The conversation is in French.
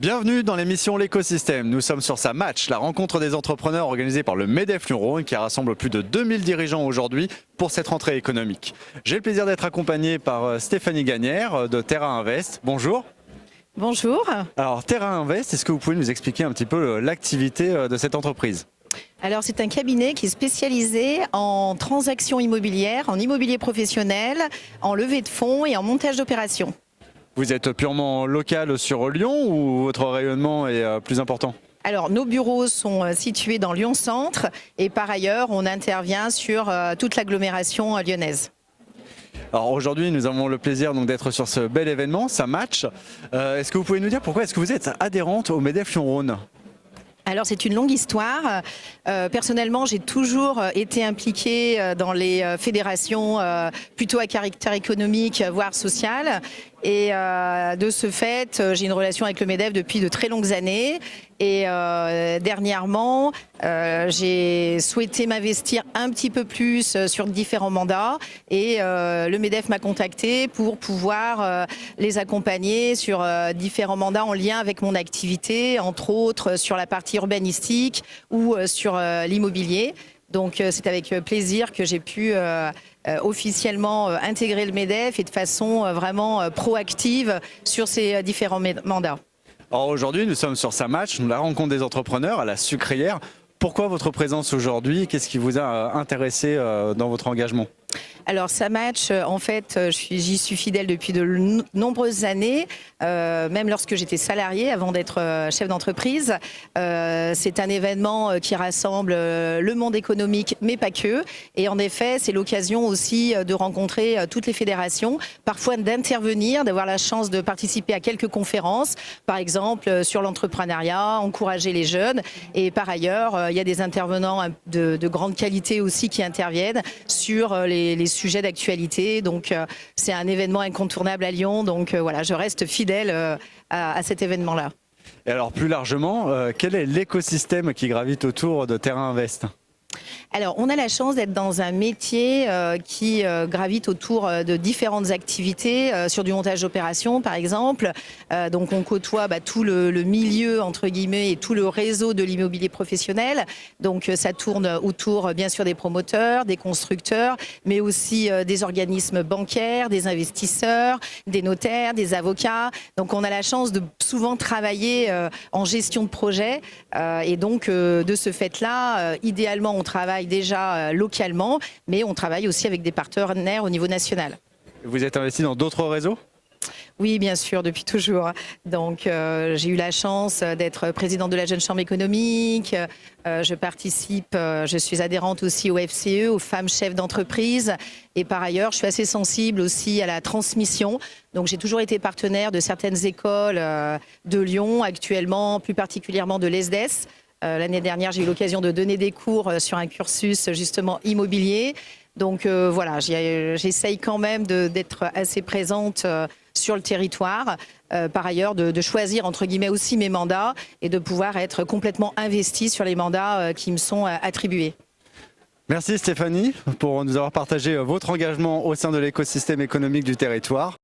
Bienvenue dans l'émission L'écosystème. Nous sommes sur sa match, la rencontre des entrepreneurs organisée par le MEDEF Lyon-Rhône qui rassemble plus de 2000 dirigeants aujourd'hui pour cette rentrée économique. J'ai le plaisir d'être accompagné par Stéphanie Gagnère de Terra Invest. Bonjour. Bonjour. Alors Terra Invest, est-ce que vous pouvez nous expliquer un petit peu l'activité de cette entreprise ? Alors c'est un cabinet qui est spécialisé en transactions immobilières, en immobilier professionnel, en levée de fonds et en montage d'opérations. Vous êtes purement local sur Lyon ou votre rayonnement est plus important ? Alors nos bureaux sont situés dans Lyon Centre et par ailleurs on intervient sur toute l'agglomération lyonnaise. Alors aujourd'hui nous avons le plaisir d'être sur ce bel événement, ça match. Est-ce que vous pouvez nous dire pourquoi est-ce que vous êtes adhérente au MEDEF Lyon-Rhône ? Alors c'est une longue histoire. Personnellement, j'ai toujours été impliquée dans les fédérations plutôt à caractère économique, voire social. Et de ce fait, j'ai une relation avec le MEDEF depuis de très longues années. Et dernièrement, j'ai souhaité m'investir un petit peu plus sur différents mandats. Et le MEDEF m'a contacté pour pouvoir les accompagner sur différents mandats en lien avec mon activité, entre autres sur la partie urbanistique ou sur l'immobilier. Donc c'est avec plaisir que j'ai pu officiellement intégrer le MEDEF et de façon vraiment proactive sur ces différents mandats. Alors aujourd'hui, nous sommes sur sa match, la rencontre des entrepreneurs à la Sucrière. Pourquoi votre présence aujourd'hui ? Qu'est-ce qui vous a intéressé dans votre engagement ? Alors Samatch, en fait, j'y suis fidèle depuis de nombreuses années, même lorsque j'étais salariée avant d'être chef d'entreprise. C'est un événement qui rassemble le monde économique, mais pas que. Et en effet, c'est l'occasion aussi de rencontrer toutes les fédérations, parfois d'intervenir, d'avoir la chance de participer à quelques conférences, par exemple sur l'entrepreneuriat, encourager les jeunes. Et par ailleurs, il y a des intervenants de grande qualité aussi qui interviennent sur les sujets d'actualité. Donc c'est un événement incontournable à Lyon. Donc voilà, je reste fidèle à cet événement-là. Et alors plus largement, quel est l'écosystème qui gravite autour de Terra Invest ? Alors, on a la chance d'être dans un métier qui gravite autour de différentes activités, sur du montage d'opérations par exemple. Donc, on côtoie tout le milieu, entre guillemets, et tout le réseau de l'immobilier professionnel. Donc, ça tourne autour, bien sûr, des promoteurs, des constructeurs, mais aussi des organismes bancaires, des investisseurs, des notaires, des avocats. Donc, on a la chance de souvent travailler en gestion de projet. Et donc, de ce fait-là, idéalement, on travaille déjà localement, mais on travaille aussi avec des partenaires au niveau national. Vous êtes investi dans d'autres réseaux ? Oui, bien sûr, depuis toujours. Donc, j'ai eu la chance d'être présidente de la Jeune Chambre économique. Je participe, je suis adhérente aussi au FCE, aux femmes chefs d'entreprise. Et par ailleurs, je suis assez sensible aussi à la transmission. Donc, j'ai toujours été partenaire de certaines écoles de Lyon, actuellement, plus particulièrement de l'ESDES. L'année dernière, j'ai eu l'occasion de donner des cours sur un cursus justement immobilier. Donc voilà, j'essaye quand même d'être assez présente sur le territoire. Par ailleurs, de choisir entre guillemets aussi mes mandats et de pouvoir être complètement investie sur les mandats qui me sont attribués. Merci Stéphanie pour nous avoir partagé votre engagement au sein de l'écosystème économique du territoire.